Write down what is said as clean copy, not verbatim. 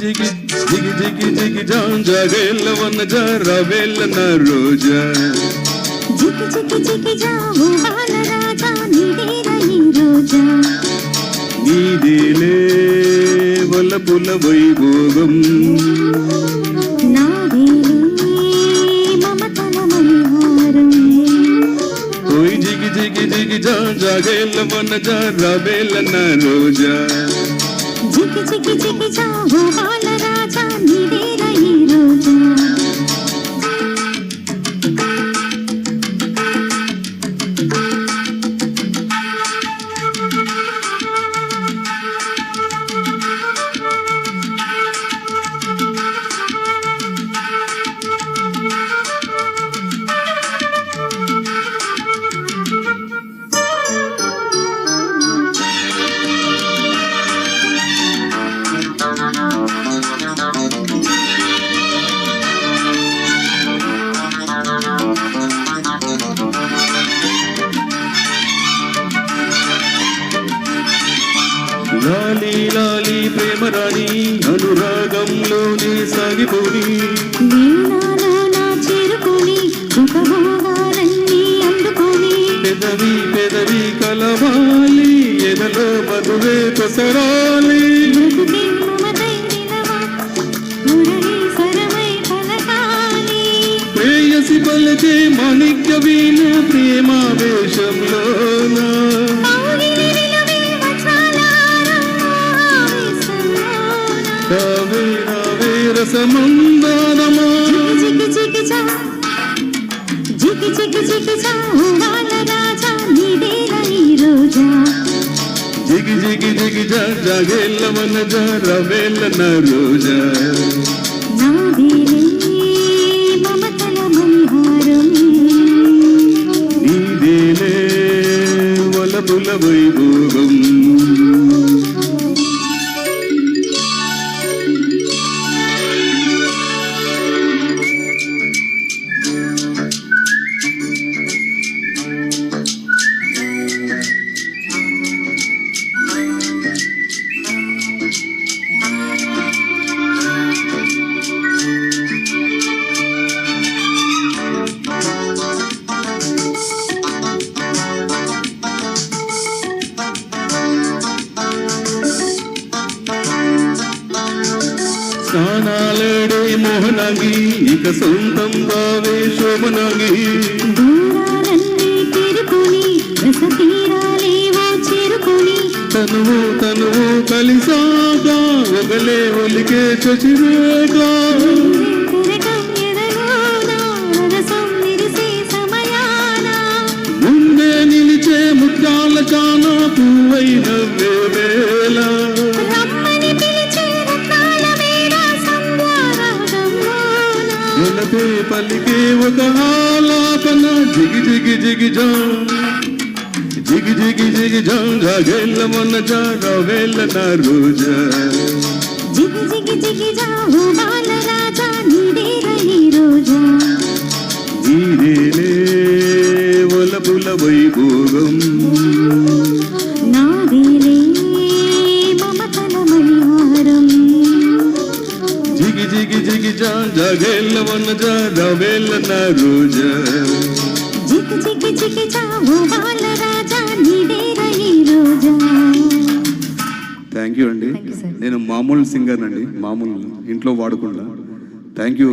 జిగి జిగి జిగి జిగి జాగేల వన రవేల నా రోజా జిగి జిగి జిగి జావు బాల రాజా నీడేర ఈ రోజా నీదేలే వలపుల వైభోగం నాదేలే మమతల మణిహారం ఓయ్ జిగి జిగి జిగి జాగేల వన రవేల నా రోజా జిగి జిగి జిగి జావు బాల రాజా నీడేర ఈ రోజా లాలి లాలి ప్రేమ రాణి అనురాగంలోనే సాగిపోని నీనానా చేరుకొని సుఖభోగాలన్నీ అందుకొని పెదవి పెదవి కలవాలి ఎదలో మధువే కొసరాలి బ్రతుకే మమతై నిలవా మురళీశ్వరమై పలకాలి ప్రేయసి పలకే మాణిక్య వీణ ప్రేమావేశంలోన పౌగిలి నిలవే వజ్రాలారం రావే రావే రసమందానమా జిగి జిగి జా జిగి జిగి జిగి జా బాల రాజా నీడేర ఈ రోజా జిగి జిగి జిగి జాగేల వన రవేల నా రోజా నాదేలే మమతల మణిహారం నీదేలే వలపుల వైభోగం స్నానాలేడే మోహనాగి ఇక సొంతం బావే శోభనాగి దూరాలన్నీ తిరుకొని రసతీరాలేవో చేరుకొని తనువు తనువు కలిసాగా ఒకలే ఒలికే చచిరేగా తిరగం ఎదలోన రసం నిరిసే సమయాన ముందే నిలిచే ముత్యాల చాన పువ్వైన వేళ రమ్మని పిలిచే రత్నాల మేడ సంధ్యారాగంలోన వెలపే పలికే ఒక ఆలాపన జిగి జిగి జిగి జా జిగి జిగి జిగి జాగేల వన రవేల నా రోజా జిగి జిగి జిగి జావు బాల రాజా నీడేర ఈ రోజా నీదేలే వలపుల వైభోగం నాదేలే మమతల మణిహారం జిగి జిగి జిగి జాగేల వన రవేల నా రోజా జిగి జిగి జిగి జావు బాల రాజా నీడేర ఈ రోజా థ్యాంక్ యూ అండి. Thank you, sir. నేను మామూలు సింగర్ అండి, మామూలు ఇంట్లో వాడకుండా. Thank you